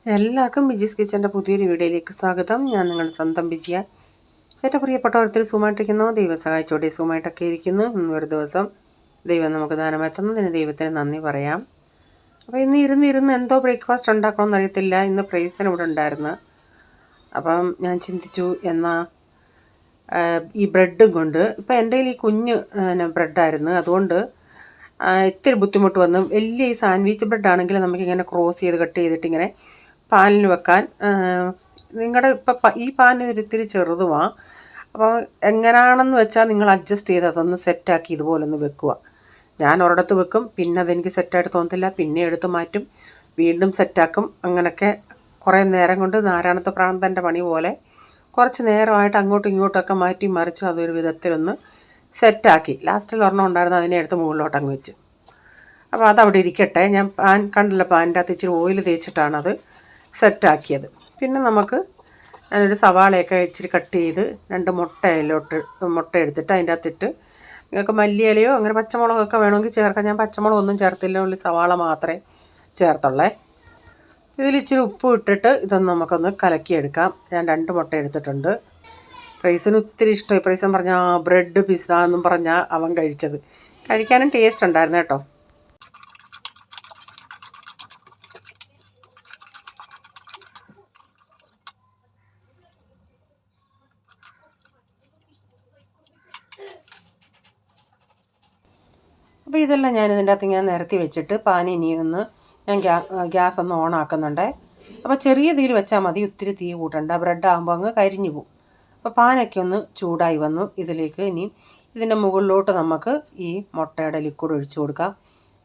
എല്ലാവർക്കും ബിജീസ് കിച്ചൻ്റെ പുതിയൊരു വീഡിയോയിലേക്ക് സ്വാഗതം. ഞാൻ നിങ്ങളുടെ സ്വന്തം ബിജിയ. എൻ്റെ പ്രിയപ്പെട്ടവരത്തിൽ സുഖമായിട്ടിരിക്കുന്നു. ദൈവം സഹായിച്ചോടെ സുഖമായിട്ടൊക്കെ ഇരിക്കുന്നു. ഒരു ദിവസം ദൈവം നമുക്ക് ദാനമായി തന്നതിന് ദൈവത്തിന് നന്ദി പറയാം. അപ്പോൾ ഇന്ന് ഇരുന്ന് എന്തോ ബ്രേക്ക്ഫാസ്റ്റ് ഉണ്ടാക്കണമെന്ന് അറിയത്തില്ല. ഇന്ന് പ്രൈസിന് ഇവിടെ ഉണ്ടായിരുന്നു. അപ്പം ഞാൻ ചിന്തിച്ചു എന്നാൽ ഈ ബ്രെഡും കൊണ്ട്, ഇപ്പം എൻ്റെ കയ്യിൽ ഈ കുഞ്ഞ് ബ്രെഡായിരുന്നു, അതുകൊണ്ട് ഇത്തിരി ബുദ്ധിമുട്ട് വന്നു. വലിയ ഈ സാൻഡ്വിച്ച് ബ്രെഡാണെങ്കിൽ നമുക്കിങ്ങനെ ക്രോസ് ചെയ്ത് കട്ട് ചെയ്തിട്ടിങ്ങനെ പാനിന് വെക്കാൻ, നിങ്ങളുടെ ഇപ്പം ഈ പാൻ ഒരിത്തിരി ചെറുതുമാണ്. അപ്പോൾ എങ്ങനെയാണെന്ന് വെച്ചാൽ നിങ്ങൾ അഡ്ജസ്റ്റ് ചെയ്ത് അതൊന്ന് സെറ്റാക്കി ഇതുപോലൊന്ന് വെക്കുക. ഞാൻ ഒരിടത്ത് വെക്കും, പിന്നെ അതെനിക്ക് സെറ്റായിട്ട് തോന്നത്തില്ല, പിന്നെ എടുത്ത് മാറ്റും, വീണ്ടും സെറ്റാക്കും. അങ്ങനെയൊക്കെ കുറേ നേരം കൊണ്ട് നാരായണത്തെ പ്രാന്തൻ്റെ പണി പോലെ കുറച്ച് നേരമായിട്ട് അങ്ങോട്ടും ഇങ്ങോട്ടൊക്കെ മാറ്റി മറിച്ച് അതൊരു വിധത്തിലൊന്ന് സെറ്റാക്കി. ലാസ്റ്റിൽ ഒരെണ്ണം ഉണ്ടായിരുന്നു, അതിനെ എടുത്ത് മുകളിലോട്ടങ്ങ് വെച്ച്. അപ്പോൾ അതവിടെ ഇരിക്കട്ടെ. ഞാൻ പാൻ കണ്ടില്ല, പാനിൻ്റെ അകത്ത് ഇച്ചിരി ഓയിൽ തേച്ചിട്ടാണത് സെറ്റാക്കിയത്. പിന്നെ ഞാനൊരു സവാളയൊക്കെ ഇച്ചിരി കട്ട് ചെയ്ത് 2 മുട്ട എടുത്തിട്ട് അതിൻ്റെ അകത്തിട്ട്, നിങ്ങൾക്ക് മല്ലിയിലയോ അങ്ങനെ പച്ചമുളകൊക്കെ വേണമെങ്കിൽ ചേർക്കാം. ഞാൻ പച്ചമുളകൊന്നും ചേർത്തില്ല, ഉള്ളി സവാള മാത്രമേ ചേർത്തുള്ളേ. ഇതിൽ ഇച്ചിരി ഉപ്പ് ഇട്ടിട്ട് ഇതൊന്ന് നമുക്കൊന്ന് കലക്കിയെടുക്കാം. ഞാൻ 2 മുട്ട എടുത്തിട്ടുണ്ട്. പ്രൈസിന് ഒത്തിരി ഇഷ്ടമായി. പ്രൈസൻ പറഞ്ഞാൽ ബ്രെഡ് പിസ്സ എന്നും പറഞ്ഞാൽ അവൻ കഴിച്ചത്. കഴിക്കാനും ടേസ്റ്റ് ഉണ്ടായിരുന്നു കേട്ടോ. അപ്പോൾ ഇതെല്ലാം ഞാനിതിൻ്റെ അകത്ത് നിരത്തി വെച്ചിട്ട് ഇനിയൊന്ന് ഞാൻ ഗ്യാസ് ഒന്ന് ഓൺ ആക്കുന്നുണ്ട്. അപ്പോൾ ചെറിയ തീയിൽ വെച്ചാൽ മതി, ഒത്തിരി തീ കൂട്ടണ്ട. ബ്രെഡ് ആകുമ്പോൾ അങ്ങ് കരിഞ്ഞു പോകും. അപ്പോൾ പാനൊക്കെ ഒന്ന് ചൂടായി വന്നു. ഇതിലേക്ക് ഇനിയും ഇതിൻ്റെ മുകളിലോട്ട് നമുക്ക് ഈ മുട്ടയുടെ ലിക്വിഡ് ഒഴിച്ചു കൊടുക്കാം.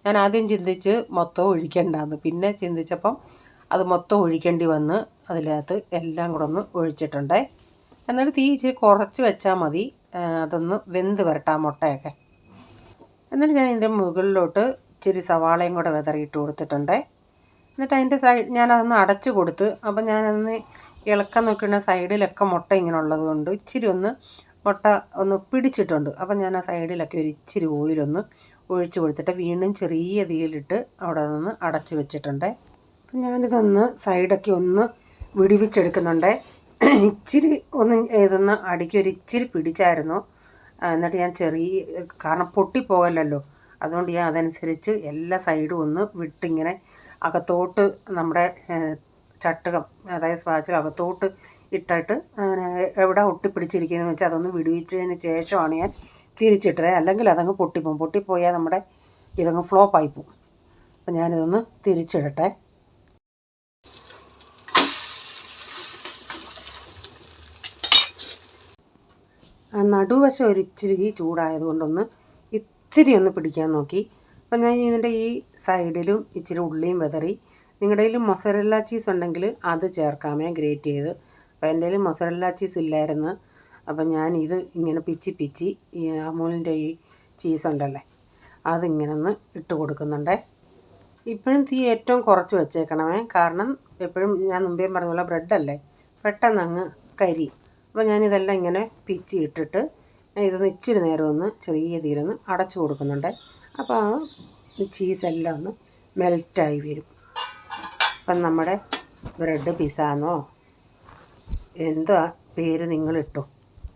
ഞാൻ ആദ്യം ചിന്തിച്ച് മൊത്തം ഒഴിക്കേണ്ടെന്ന്, പിന്നെ ചിന്തിച്ചപ്പം അത് മൊത്തം ഒഴിക്കേണ്ടി വന്ന് അതിനകത്ത് എല്ലാം കൂടെ ഒന്ന് ഒഴിച്ചിട്ടുണ്ട്. എന്നിട്ട് തീ ഇച്ചിരി കുറച്ച് വെച്ചാൽ മതി, അതൊന്ന് വെന്ത് വരട്ടെ മുട്ടയൊക്കെ. എന്നിട്ട് ഞാൻ ഇതിൻ്റെ മുകളിലോട്ട് ഇച്ചിരി സവാളയും കൂടെ വിതറിയിട്ട് കൊടുത്തിട്ടുണ്ട്. എന്നിട്ട് അതിൻ്റെ ഞാനതൊന്ന് അടച്ചു കൊടുത്ത്. അപ്പം ഞാനതൊന്ന് ഇളക്കാൻ നോക്കുന്ന സൈഡിലൊക്കെ മുട്ട ഇങ്ങനെ ഉള്ളത് കൊണ്ട് ഇച്ചിരി മുട്ട ഒന്ന് പിടിച്ചിട്ടുണ്ട്. അപ്പം ഞാൻ ആ സൈഡിലൊക്കെ ഒരു ഇച്ചിരി ഓയിലൊന്ന് ഒഴിച്ച് കൊടുത്തിട്ട് വീണ്ടും ചെറിയ തീയിലിട്ട് അവിടെ നിന്ന് അടച്ച് വെച്ചിട്ടുണ്ട്. അപ്പം ഞാനിതൊന്ന് സൈഡൊക്കെ ഒന്ന് വിടിവിച്ചെടുക്കുന്നുണ്ട്. ഇച്ചിരി ഇതൊന്ന് അടിക്കൊരു ഇച്ചിരി പിടിച്ചായിരുന്നു. എന്നിട്ട് ഞാൻ കാരണം പൊട്ടിപ്പോകല്ലോ, അതുകൊണ്ട് ഞാൻ അതനുസരിച്ച് എല്ലാ സൈഡും ഒന്ന് വിട്ടിങ്ങനെ അകത്തോട്ട് നമ്മുടെ ചട്ടുകം, അതായത് സ്പാച്ചിൽ അകത്തോട്ട് ഇട്ടിട്ട് എവിടെ ഒട്ടിപ്പിടിച്ചിരിക്കുന്നതെന്ന് വെച്ചാൽ അതൊന്ന് വിടുവിച്ചതിന് ശേഷമാണ് ഞാൻ തിരിച്ചിട്ടത്. അല്ലെങ്കിൽ അതങ്ങ് പൊട്ടിപ്പോകും. പൊട്ടിപ്പോയാൽ നമ്മുടെ ഇതങ്ങ് ഫ്ലോപ്പായി പോകും. അപ്പം ഞാനിതൊന്ന് തിരിച്ചിടട്ടെ. നടുവശം ഒരിച്ചിരി ചൂടായതുകൊണ്ടൊന്ന് ഇച്ചിരി ഒന്ന് പിടിക്കാൻ നോക്കി. അപ്പം ഞാൻ ഇതിൻ്റെ ഈ സൈഡിലും ഇച്ചിരി ഉള്ളിയും വിതറി. നിങ്ങളുടെ കയ്യിൽ മൊസറല്ല ചീസ് ഉണ്ടെങ്കിൽ അത് ചേർക്കാമേ, ഗ്രേറ്റ് ചെയ്ത്. അപ്പോൾ എൻ്റെ കയ്യിൽ മൊസറല്ല ചീസ് ഇല്ലായിരുന്നു. അപ്പം ഞാൻ ഇത് ഇങ്ങനെ പിച്ചി ഈ അമൂലിൻ്റെ ഈ ചീസ് ഉണ്ടല്ലേ, അതിങ്ങനെ ഒന്ന് ഇട്ട് കൊടുക്കുന്നുണ്ട്. ഇപ്പോഴും തീ ഏറ്റവും കുറച്ച് വെച്ചേക്കണമേ, കാരണം എപ്പോഴും ഞാൻ മുമ്പേ പറഞ്ഞ പോലെ ബ്രെഡല്ലേ, പെട്ടെന്ന് അങ്ങ് കരി. അപ്പോൾ ഞാനിതെല്ലാം ഇങ്ങനെ പിച്ചി ഇട്ടിട്ട് ഇതൊന്ന് ഇച്ചിരി നേരം ഒന്ന് ചെറിയ തീരൊന്ന് അടച്ചു കൊടുക്കുന്നുണ്ട്. അപ്പോൾ ആ ചീസെല്ലാം ഒന്ന് മെൽറ്റായി വരും. അപ്പം നമ്മുടെ ബ്രെഡ് പിസ്സാന്നോ എന്തോ പേര് നിങ്ങളിട്ടോ,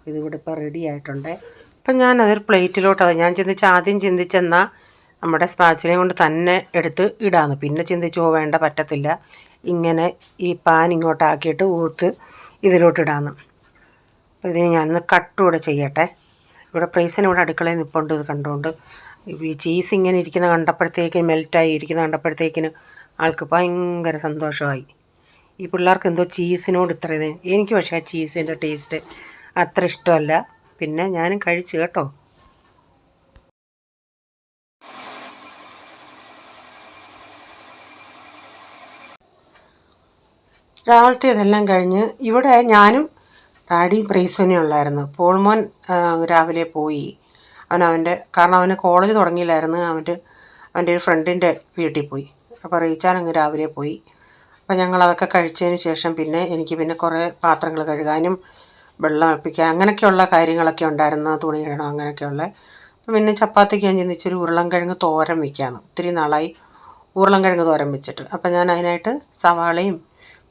ഇതിവിടെ ഇപ്പോൾ റെഡി ആയിട്ടുണ്ട്. അപ്പം ഞാനതൊരു പ്ലേറ്റിലോട്ട് ഞാൻ ആദ്യം ചിന്തിച്ചെന്നാൽ നമ്മുടെ സ്പാച്ചിലയും കൊണ്ട് തന്നെ എടുത്ത് ഇടാന്ന്. പിന്നെ ചിന്തിച്ചു വേണ്ട, പറ്റത്തില്ല, ഇങ്ങനെ ഈ പാൻ ഇങ്ങോട്ടാക്കിയിട്ട് ഊർത്ത് ഇതിലോട്ടിടാന്ന്. അപ്പോൾ ഇതിന് ഞാനൊന്ന് കട്ടുകൂടെ ചെയ്യട്ടെ. ഇവിടെ പ്രൈസിന് ഇവിടെ അടുക്കളയിൽ നിൽപ്പുണ്ട്. ഇത് കണ്ടുകൊണ്ട് ഈ ചീസ് ഇങ്ങനെ ഇരിക്കുന്ന കണ്ടപ്പോഴത്തേക്ക്, മെൽറ്റായി ഇരിക്കുന്ന കണ്ടപ്പോഴത്തേക്കിന് ആൾക്ക് ഭയങ്കര സന്തോഷമായി. ഈ പിള്ളേർക്ക് എന്തോ ചീസിനോട് ഇത്ര ഇത്. എനിക്ക് പക്ഷേ ആ ചീസിൻ്റെ ടേസ്റ്റ് അത്ര ഇഷ്ടമല്ല. പിന്നെ ഞാനും കഴിച്ചു കേട്ടോ. രാവിലത്തെ ഇതെല്ലാം കഴിഞ്ഞ് ഇവിടെ ഞാനും ഡാഡിയും പ്രൈസനെ ഉള്ളായിരുന്നു. പോൾമോൻ രാവിലെ പോയി. കാരണം അവന് കോളേജ് തുടങ്ങിയില്ലായിരുന്നു. അവൻ്റെ ഒരു ഫ്രണ്ടിൻ്റെ വീട്ടിൽ പോയി. അപ്പോൾ റീച്ചാനങ്ങ് രാവിലെ പോയി. അപ്പോൾ ഞങ്ങളതൊക്കെ കഴിച്ചതിന് ശേഷം എനിക്ക് കുറേ പാത്രങ്ങൾ കഴുകാനും വെള്ളം അപ്പിക്കാൻ അങ്ങനെയൊക്കെയുള്ള കാര്യങ്ങളൊക്കെ ഉണ്ടായിരുന്നു. തുണി ഇടണം അങ്ങനെയൊക്കെയുള്ള. അപ്പം പിന്നെ ചപ്പാത്തിക്ക് ഞാൻ ചിന്തിച്ചൊരു ഉരുളൻകിഴങ്ങ് തോരൻ വയ്ക്കാമെന്ന്. ഒത്തിരി നാളായി ഉരുളൻകിഴങ്ങ് തോരൻ വെച്ചിട്ട്. അപ്പം ഞാൻ അതിനായിട്ട് സവാളയും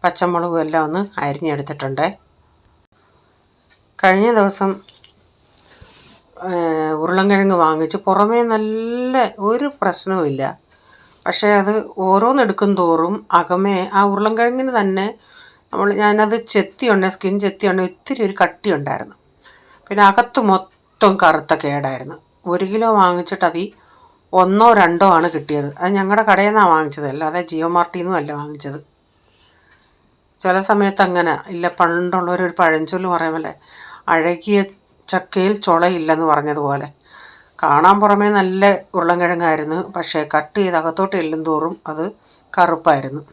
പച്ചമുളകും എല്ലാം ഒന്ന് അരിഞ്ഞെടുത്തിട്ടുണ്ട്. കഴിഞ്ഞ ദിവസം ഉരുളൻകിഴങ്ങ് വാങ്ങിച്ച് പുറമേ നല്ല ഒരു പ്രശ്നവുമില്ല. പക്ഷേ അത് ഓരോന്നെടുക്കും തോറും അകമേ ആ ഉരുളൻകിഴങ്ങിന് തന്നെ ഞാനത് സ്കിൻ ചെത്തിയുണ്ട്, ഇത്തിരി ഒരു കട്ടി ഉണ്ടായിരുന്നു. പിന്നെ അകത്ത് മൊത്തം കറുത്ത കേടായിരുന്നു. 1 കിലോ വാങ്ങിച്ചിട്ട് അതിൽ 1 or 2 ആണ് കിട്ടിയത്. അത് ഞങ്ങളുടെ കടയിൽ നിന്നാണ് വാങ്ങിച്ചത്, അല്ലാതെ ജിയോ മാർട്ടിൽ നിന്നും അല്ല വാങ്ങിച്ചത്. ചില സമയത്ത് അങ്ങനെ ഇല്ല, പണ്ടുള്ളവരൊരു പഴഞ്ചൊല്ല് പറയുമല്ലേ, അഴകിയ ചക്കയിൽ ചുളയില്ലെന്ന് പറഞ്ഞതുപോലെ. കാണാൻ പുറമേ നല്ല ഉരുളൻകിഴങ്ങായിരുന്നു, പക്ഷേ കട്ട് ചെയ്ത് അകത്തോട്ട് ചെല്ലും തോറും അത് കറുപ്പായിരുന്നു.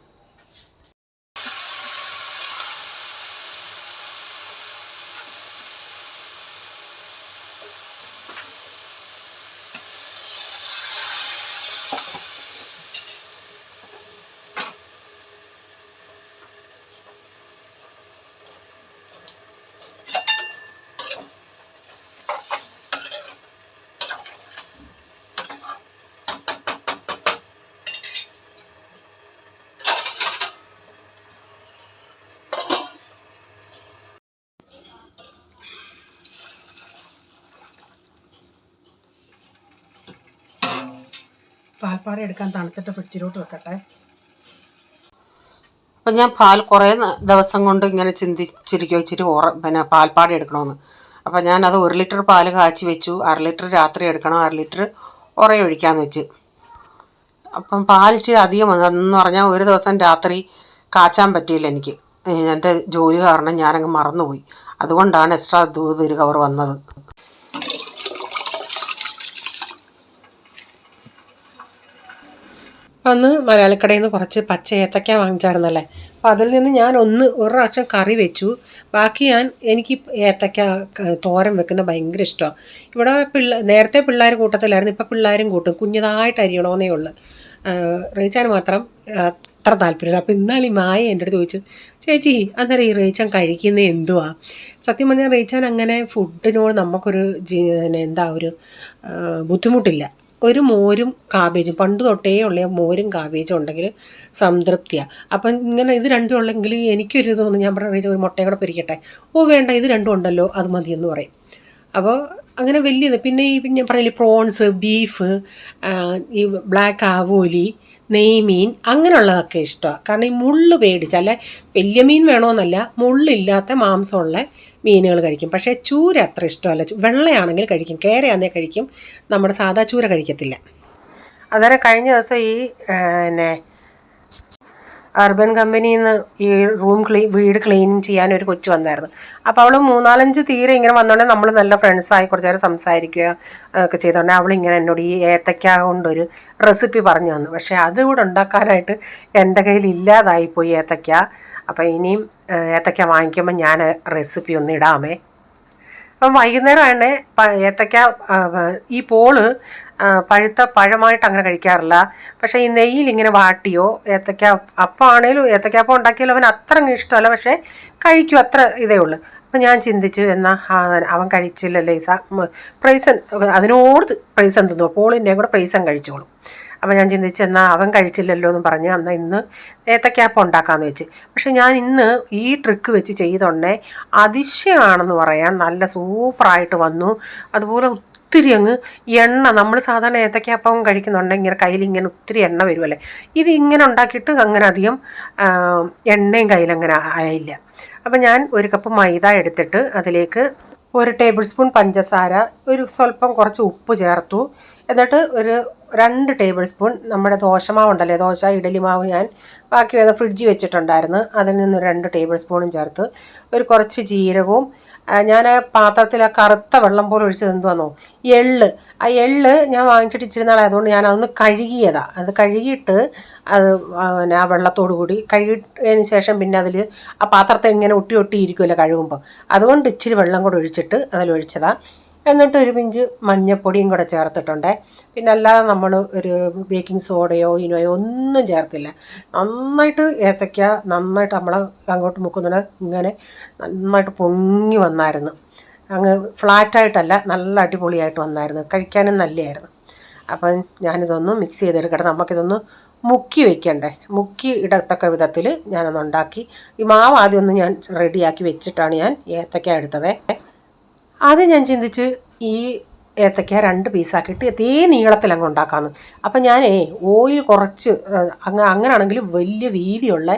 പാൽപ്പാട എടുക്കാൻ തണുത്തിട്ട് ഫ്രിഡ്ജിലോട്ട് വെക്കട്ടെ. അപ്പം ഞാൻ പാൽ കുറേ ദിവസം കൊണ്ട് ഇങ്ങനെ ചിന്തിച്ചിരിക്കും പിന്നെ പാൽപ്പാട എടുക്കണമെന്ന്. അപ്പം ഞാനത് 1 ലിറ്റർ പാൽ കാച്ചി വെച്ചു. 1/2 ലിറ്റർ രാത്രി എടുക്കണം, 1/2 ലിറ്റർ ഉറയെ ഒഴിക്കാമെന്ന് വെച്ച്. അപ്പം പാൽ ഇച്ചിരി അധികം വന്നെന്ന് പറഞ്ഞാൽ ഒരു ദിവസം രാത്രി കാച്ചാൻ പറ്റിയില്ല എനിക്ക്. എൻ്റെ ജോലി കാരണം ഞാനങ്ങ് മറന്നുപോയി. അതുകൊണ്ടാണ് എക്സ്ട്രാ ഒരു കവർ വന്നത്. അന്ന് മലയാളിക്കടയിൽ നിന്ന് കുറച്ച് പച്ച ഏത്തക്ക വാങ്ങിച്ചായിരുന്നല്ലേ. അപ്പോൾ അതിൽ നിന്ന് ഞാൻ ഒരു പ്രാവശ്യം കറി വെച്ചു. ബാക്കി എനിക്ക് ഏത്തക്ക തോരൻ വെക്കുന്ന ഭയങ്കര ഇഷ്ടമാണ്. ഇവിടെ നേരത്തെ പിള്ളേർ കൂട്ടത്തിലായിരുന്നു, ഇപ്പോൾ പിള്ളേരും കൂട്ടും. കുഞ്ഞതായിട്ട് അരിയണമെന്നേ ഉള്ളൂ. റീച്ചാൻ മാത്രം അത്ര താല്പര്യമില്ല. അപ്പോൾ ഇന്നാൾ ഈ മായ എൻ്റെ അടുത്ത് ചോദിച്ചു, ചേച്ചി അന്നേരം ഈ റീച്ചാൻ കഴിക്കുന്നത് എന്തുവാ? സത്യം പറഞ്ഞാൽ റീച്ചാൻ അങ്ങനെ ഫുഡിനോട് നമുക്കൊരു ഒരു ബുദ്ധിമുട്ടില്ല. ഒരു മോരും കാബേജും, പണ്ട് തൊട്ടേ ഉള്ള മോരും കാബേജും ഉണ്ടെങ്കിൽ സംതൃപ്തിയാണ്. അപ്പം ഇങ്ങനെ ഇത് രണ്ടും ഉള്ളെങ്കിൽ എനിക്കൊരു തോന്നുന്നു, ഞാൻ പറഞ്ഞ ഒരു മുട്ടയും കൂടെ പൊരിക്കട്ടെ, വേണ്ട ഇത് രണ്ടും ഉണ്ടല്ലോ അത് മതിയെന്ന് പറയും. അപ്പോൾ അങ്ങനെ വലിയത്. പിന്നെ ഞാൻ പറഞ്ഞില്ലേ പ്രോൺസ്, ബീഫ്, ഈ ബ്ലാക്ക് ആവോലി, നെയ്മീൻ അങ്ങനെയുള്ളതൊക്കെ ഇഷ്ടമാണ്. കാരണം ഈ മുള്ള് പേടിച്ചല്ല, വലിയ മീൻ വേണമെന്നല്ല, മുള്ളില്ലാത്ത മാംസമുള്ള മീനുകൾ കഴിക്കും. പക്ഷേ ചൂര അത്ര ഇഷ്ടമല്ല. വെള്ളയാണെങ്കിൽ കഴിക്കും, കേരയാണെങ്കിൽ കഴിക്കും, നമ്മുടെ സാധാ ചൂര കഴിക്കത്തില്ല. അന്നേരം കഴിഞ്ഞ ദിവസം ഈ അർബൻ കമ്പനിയിൽ നിന്ന് ഈ വീട് ക്ലീൻ ചെയ്യാൻ ഒരു കൊച്ചു വന്നായിരുന്നു. അപ്പോൾ അവൾ 3-4 തീരെ ഇങ്ങനെ വന്നോണ്ടേ നമ്മൾ നല്ല ഫ്രണ്ട്സായി കുറച്ച് നേരം സംസാരിക്കുക ഒക്കെ ചെയ്തോണ്ടേ അവളിങ്ങനെ എന്നോട് ഈ ഏത്തക്ക കൊണ്ടൊരു റെസിപ്പി പറഞ്ഞു തന്നു. പക്ഷേ അതുകൂടെ ഉണ്ടാക്കാനായിട്ട് എൻ്റെ കയ്യിൽ ഇല്ലാതായിപ്പോയി ഏത്തക്ക. അപ്പോൾ ഇനിയും ഏത്തക്ക വാങ്ങിക്കുമ്പോൾ ഞാൻ റെസിപ്പി ഒന്ന് ഇടാമേ. അപ്പം വൈകുന്നേരമാണ് ഏത്തക്ക ഈ പോള് പഴുത്ത പഴമായിട്ട് അങ്ങനെ കഴിക്കാറില്ല. പക്ഷേ ഈ നെയ്യിൽ ഇങ്ങനെ വാട്ടിയോ ഏത്തക്ക അപ്പം ആണേലും ഏത്തക്കാപ്പം ഉണ്ടാക്കിയാലും അവൻ അത്ര ഇഷ്ടമല്ല, പക്ഷേ കഴിക്കും, അത്ര ഇതേ ഉള്ളൂ. അപ്പം ഞാൻ ചിന്തിച്ച് എന്നാൽ അവൻ കഴിച്ചില്ലല്ലേ പ്രൈസൻ അതിനോട് പ്രൈസൻ തിന്നു, പോളിൻ്റെയും കൂടെ പ്രൈസൻ കഴിച്ചോളും. അപ്പോൾ ഞാൻ ചിന്തിച്ച് എന്നാൽ അവൻ കഴിച്ചില്ലല്ലോ എന്ന് പറഞ്ഞ് എന്നാൽ ഇന്ന് ഏത്തക്കാപ്പം ഉണ്ടാക്കാമെന്ന് വെച്ച്. പക്ഷെ ഞാൻ ഇന്ന് ഈ ട്രിക്ക് വെച്ച് ചെയ്തോണ്ടേ അതിശയമാണെന്ന് പറയാൻ നല്ല സൂപ്പറായിട്ട് വന്നു. അതുപോലെ ഒത്തിരി അങ്ങ് എണ്ണ, നമ്മൾ സാധാരണ ഏത്തക്കാപ്പം കഴിക്കുന്നുണ്ടെങ്കിൽ ഇങ്ങനെ കയ്യിലിങ്ങനെ ഒത്തിരി എണ്ണ വരുമല്ലേ, ഇത് ഇങ്ങനെ ഉണ്ടാക്കിയിട്ട് അങ്ങനെ അധികം എണ്ണയും കയ്യിലങ്ങനെ ആയില്ല. അപ്പം ഞാൻ 1 കപ്പ് മൈദ എടുത്തിട്ട് അതിലേക്ക് 1 ടേബിൾ സ്പൂൺ പഞ്ചസാര, സ്വല്പം കുറച്ച് ഉപ്പ് ചേർത്തു. എന്നിട്ട് 2 ടേബിൾ സ്പൂൺ നമ്മുടെ ദോശമാവ് ഉണ്ടല്ലേ, ദോശ ഇഡലി മാവ് ഞാൻ ബാക്കി ഫ്രിഡ്ജിൽ വെച്ചിട്ടുണ്ടായിരുന്നു, അതിൽ നിന്ന് 2 ടേബിൾ സ്പൂണും ചേർത്ത് കുറച്ച് ജീരകവും, ഞാൻ പാത്രത്തിൽ ആ കറുത്ത വെള്ളം പോലെ ഒഴിച്ചത് എന്തുവാന്നോ, എള്ള്. ആ എള്ള് ഞാൻ വാങ്ങിച്ചിട്ട് ഇച്ചിരി നാളായതുകൊണ്ട് ഞാൻ അതൊന്ന് കഴുകിയതാണ്. അത് കഴുകിയിട്ട് അത് ആ വെള്ളത്തോടു കൂടി കഴുകിയതിന് ശേഷം പിന്നെ അതിൽ ആ പാത്രത്തെ ഇങ്ങനെ ഒട്ടി ഇരിക്കുമല്ലോ കഴുകുമ്പോൾ, അതുകൊണ്ട് ഇച്ചിരി വെള്ളം കൂടെ ഒഴിച്ചിട്ട് അതിലൊഴിച്ചതാണ്. എന്നിട്ട് 1 പിഞ്ച് മഞ്ഞൾപ്പൊടിയും കൂടെ ചേർത്തിട്ടുണ്ട്. പിന്നെ അല്ലാതെ നമ്മൾ ഒരു ബേക്കിംഗ് സോഡയോ ഇനോയോ ഒന്നും ചേർത്തില്ല. നന്നായിട്ട് ഏത്തയ്ക്ക നന്നായിട്ട് നമ്മൾ അങ്ങോട്ട് മുക്കുന്നുണ്ട്, ഇങ്ങനെ നന്നായിട്ട് പൊങ്ങി വന്നായിരുന്നു. അങ്ങ് ഫ്ലാറ്റായിട്ടല്ല, നല്ല അടിപൊളിയായിട്ട് വന്നായിരുന്നു, കഴിക്കാനും നല്ലതായിരുന്നു. അപ്പം ഞാനിതൊന്ന് മിക്സ് ചെയ്തെടുക്കട്ടെ. നമുക്കിതൊന്ന് മുക്കി വയ്ക്കണ്ടേ, മുക്കി ഇടത്തക്ക വിധത്തിൽ ഞാനൊന്ന് ഉണ്ടാക്കി. ഈ മാവ് ആദ്യം ഒന്ന് ഞാൻ റെഡിയാക്കി വെച്ചിട്ടാണ് ഞാൻ ഏത്തക്ക എടുത്തത്. ആദ്യം ഞാൻ ചിന്തിച്ച് ഈ ഏത്തക്ക 2 പീസാക്കിയിട്ട് അതേ നീളത്തിൽ അങ്ങ് ഉണ്ടാക്കാമെന്ന്. അപ്പം ഞാനേ ഓയിൽ കുറച്ച് അങ്ങനെയാണെങ്കിൽ വലിയ വീതിയുള്ള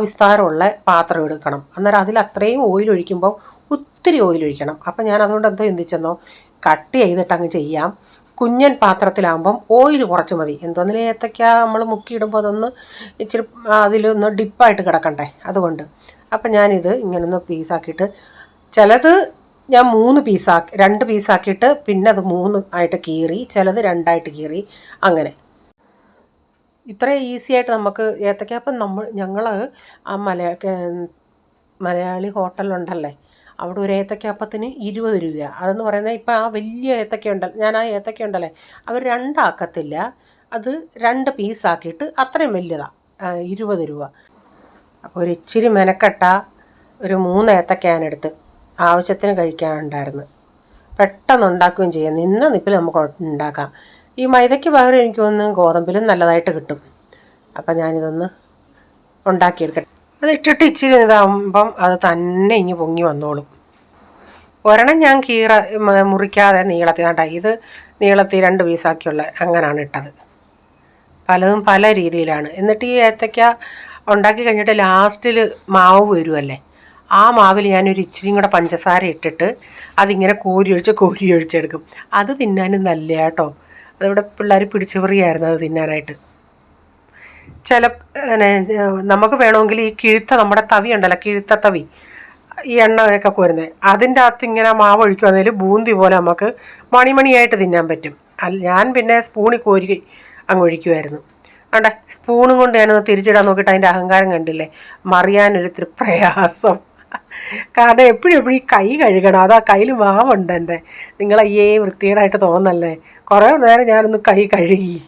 വിസ്താരമുള്ള പാത്രം എടുക്കണം. അന്നേരം അതിൽ അത്രയും ഓയിൽ ഒഴിക്കുമ്പോൾ ഒത്തിരി ഓയിൽ ഒഴിക്കണം. അപ്പം ഞാൻ അതുകൊണ്ട് എന്തോ ചിന്തിച്ചെന്നോ, കട്ട് ചെയ്തിട്ട് അങ്ങ് ചെയ്യാം. കുഞ്ഞൻ പാത്രത്തിലാകുമ്പം ഓയിൽ കുറച്ച് മതി. എന്തോന്നിലും ഏത്തക്ക നമ്മൾ മുക്കിയിടുമ്പോൾ അതൊന്ന് ഇച്ചിരി അതിലൊന്ന് ഡിപ്പായിട്ട് കിടക്കണ്ടേ, അതുകൊണ്ട്. അപ്പം ഞാനിത് ഇങ്ങനൊന്ന് പീസാക്കിയിട്ട്, ചിലത് ഞാൻ 2 പീസാക്കിയിട്ട് പിന്നെ അത് 3 ആയിട്ട് കീറി, ചിലത് 2 ആയിട്ട് കീറി, അങ്ങനെ. ഇത്ര ഈസി ആയിട്ട് നമുക്ക് ഏത്തക്ക. അപ്പം ഞങ്ങൾ ആ മലയാളി ഹോട്ടലുണ്ടല്ലേ, അവിടെ ഒരു ഏത്തക്കപ്പത്തിന് 20 രൂപയാണ്. അതെന്ന് പറയുന്നത് ഇപ്പം ആ വലിയ ഏത്തക്ക ഉണ്ടല്ലോ, ഞാൻ ആ ഏത്തക്ക ഉണ്ടല്ലേ അവർ 2 ആക്കത്തില്ല, അത് 2 പീസാക്കിയിട്ട് അത്രയും വലിയതാണ്, 20 രൂപ. അപ്പോൾ ഒരു ഇച്ചിരി മെനക്കെട്ട ഒരു 3 ഏത്തക്ക ഞാനെടുത്ത് ആവശ്യത്തിന് കഴിക്കാനുണ്ടായിരുന്നു. പെട്ടെന്ന് ഉണ്ടാക്കുകയും ചെയ്യാം, നിന്ന നിപ്പിൽ നമുക്ക് ഉണ്ടാക്കാം. ഈ മൈദയ്ക്ക് പകരം എനിക്ക് തോന്നുന്നു ഗോതമ്പിലും നല്ലതായിട്ട് കിട്ടും. അപ്പം ഞാനിതൊന്ന് ഉണ്ടാക്കിയെടുക്കട്ടെ. അത് ഇട്ടിട്ട് ഇച്ചിരി ഇതാകുമ്പം അത് തന്നെ ഇങ്ങ് പൊങ്ങി വന്നോളും. ഒരെണ്ണം ഞാൻ മുറിക്കാതെ നീളത്തിൽ കണ്ട, ഇത് നീളത്തിൽ 2 പീസാക്കിയുള്ള അങ്ങനെയാണ് ഇട്ടത്. പലതും പല രീതിയിലാണ്. എന്നിട്ട് ഈ ഏത്തക്ക ഉണ്ടാക്കി കഴിഞ്ഞിട്ട് ലാസ്റ്റിൽ മാവ് വരുമല്ലേ, ആ മാവിൽ ഞാനൊരു ഇച്ചിരിയും കൂടെ പഞ്ചസാര ഇട്ടിട്ട് അതിങ്ങനെ കോരി ഒഴിച്ചെടുക്കും. അത് തിന്നാനും നല്ല കേട്ടോ. അതിവിടെ പിള്ളേർ പിടിച്ചുപറിയായിരുന്നു അത് തിന്നാനായിട്ട്. നമുക്ക് വേണമെങ്കിൽ ഈ നമ്മുടെ തവി ഉണ്ടല്ലോ, തവി, ഈ എണ്ണയൊക്കെ കോരുന്നത്, അതിൻ്റെ അകത്ത് ഇങ്ങനെ മാവ് ഒഴിക്കുവാന്നേൽ ബൂന്തി പോലെ നമുക്ക് മണിമണിയായിട്ട് തിന്നാൻ പറ്റും. ഞാൻ പിന്നെ സ്പൂണിൽ കോരി അങ്ങ് ഒഴിക്കുമായിരുന്നു. ആണ്ടെ സ്പൂണും കൊണ്ട് ഞാനൊന്ന് തിരിച്ചിടാൻ നോക്കിയിട്ട് അതിൻ്റെ അഹങ്കാരം കണ്ടില്ലേ, മറിയാനൊരിത്തിരി പ്രയാസം. കാരണം എപ്പോഴും ഈ കൈ കഴുകണം, അതാ കയ്യിൽ മാവുണ്ട് എൻ്റെ. നിങ്ങളയ്യേ വൃത്തികേടായിട്ട് തോന്നല്ലേ. കുറേ നേരം ഞാനൊന്ന് കൈ കഴുകി.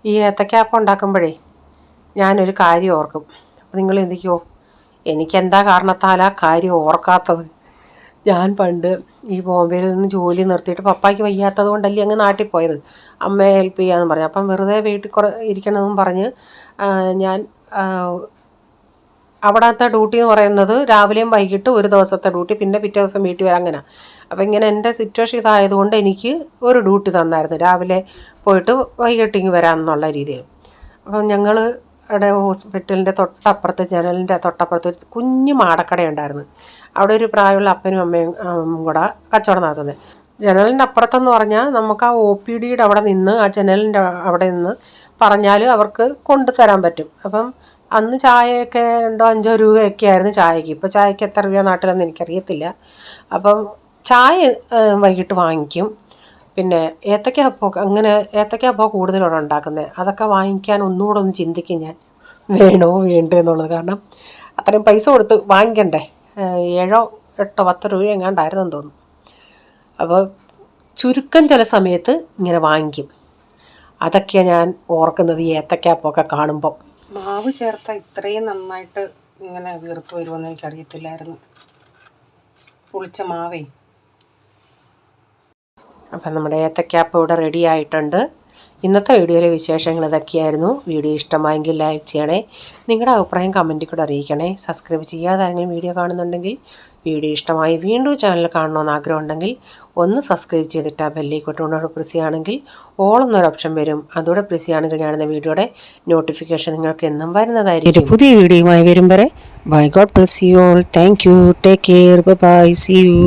ഈ ഏത്തക്കാപ്പം ഉണ്ടാക്കുമ്പോഴേ ഞാനൊരു കാര്യം ഓർക്കും. അപ്പോൾ നിങ്ങൾ എന്തിക്കോ, എനിക്കെന്താ കാരണത്താലാ കാര്യം ഓർക്കാത്തത്? ഞാൻ പണ്ട് ഈ ബോംബെയിൽ നിന്ന് ജോലി നിർത്തിയിട്ട് പപ്പായ്ക്ക് വയ്യാത്തത് കൊണ്ടല്ലേ അങ്ങ് നാട്ടിൽ പോയത്, അമ്മയെ ഹെൽപ്പ് ചെയ്യാമെന്ന് പറഞ്ഞു. അപ്പം വെറുതെ വീട്ടിൽ ഇരിക്കണമെന്നും പറഞ്ഞ് ഞാൻ അവിടുത്തെ ഡ്യൂട്ടി എന്ന് പറയുന്നത് രാവിലെയും വൈകിട്ട് ഒരു ദിവസത്തെ ഡ്യൂട്ടി, പിന്നെ പിറ്റേ ദിവസം വീട്ടിൽ വരാം, അങ്ങനെ. അപ്പോൾ ഇങ്ങനെ എൻ്റെ സിറ്റുവേഷൻ ഇതായതുകൊണ്ട് എനിക്ക് ഒരു ഡ്യൂട്ടി തന്നായിരുന്നു, രാവിലെ പോയിട്ട് വൈകിട്ടിങ്ങ് വരാമെന്നുള്ള രീതിയിൽ. അപ്പം ഞങ്ങൾ അവിടെ ഹോസ്പിറ്റലിൻ്റെ തൊട്ടപ്പുറത്ത്, ജനലിൻ്റെ തൊട്ടപ്പുറത്ത് ഒരു കുഞ്ഞു മാടക്കടയുണ്ടായിരുന്നു. അവിടെ ഒരു പ്രായമുള്ള അപ്പനും അമ്മയും കൂടെ കച്ചവടം നടത്തുന്നത്. ജനലിൻ്റെ അപ്പുറത്തെന്ന് പറഞ്ഞാൽ നമുക്ക് ആ OPDയുടെ അവിടെ നിന്ന്, ആ ജനലിൻ്റെ അവിടെ നിന്ന് പറഞ്ഞാൽ അവർക്ക് കൊണ്ടുതരാൻ പറ്റും. അപ്പം അന്ന് ചായയൊക്കെ 2-5 രൂപയൊക്കെ ആയിരുന്നു ചായക്ക്. ഇപ്പോൾ ചായക്ക് എത്ര രൂപ നാട്ടിലെന്ന് എനിക്കറിയത്തില്ല. അപ്പം ചായ വൈകിട്ട് വാങ്ങിക്കും. പിന്നെ ഏത്തക്കപ്പം കൂടുതലാണ് ഉണ്ടാക്കുന്നത്. അതൊക്കെ വാങ്ങിക്കാൻ ഒന്നുകൂടെ ഒന്ന് ചിന്തിക്കും ഞാൻ, വേണോ വേണ്ടോ എന്നുള്ളത്. കാരണം അത്രയും പൈസ കൊടുത്ത് വാങ്ങിക്കണ്ടേ. 7, 8, 10 രൂപ എങ്ങാണ്ടായിരുന്നെന്ന് തോന്നുന്നു. അപ്പോൾ ചുരുക്കം ചില സമയത്ത് ഇങ്ങനെ വാങ്ങിക്കും. അതൊക്കെയാണ് ഞാൻ ഓർക്കുന്നത് ഈ ഏത്തക്കാപ്പമൊക്കെ കാണുമ്പം. മാവ് ചേർത്താൽ ഇത്രയും നന്നായിട്ട് ഇങ്ങനെ വീർത്ത് വരുമെന്ന് എനിക്കറിയത്തില്ലായിരുന്നു, പുളിച്ച മാവേ. അപ്പം നമ്മുടെ ഏത്തക്കാപ്പം ഇവിടെ റെഡി ആയിട്ടുണ്ട്. ഇന്നത്തെ വീഡിയോയിലെ വിശേഷങ്ങൾ ഇതൊക്കെയായിരുന്നു. വീഡിയോ ഇഷ്ടമായെങ്കിൽ ലൈക്ക് ചെയ്യണേ, നിങ്ങളുടെ അഭിപ്രായം കമൻറ്റിൽ കൂടെ അറിയിക്കണേ. സബ്സ്ക്രൈബ് ചെയ്യാതെ ആരെങ്കിലും വീഡിയോ കാണുന്നുണ്ടെങ്കിൽ, വീഡിയോ ഇഷ്ടമായി വീണ്ടും ചാനൽ കാണണമെന്ന് ആഗ്രഹമുണ്ടെങ്കിൽ ഒന്ന് സബ്സ്ക്രൈബ് ചെയ്തിട്ട് ആ ബെല്ലൈക്കോട്ടോട് പ്രസ് ചെയ്യുകയാണെങ്കിൽ ഓൾ എന്നൊരു ഓപ്ഷൻ വരും. അതോടെ പ്രസ് ചെയ്യുകയാണെങ്കിൽ ഞാനെന്ന വീഡിയോയുടെ നോട്ടിഫിക്കേഷൻ നിങ്ങൾക്ക് എന്നും വരുന്നതായിരിക്കും. പുതിയ വീഡിയോയുമായി വരും വരെ bye, God bless you all. Thank you, take care, bye, see U.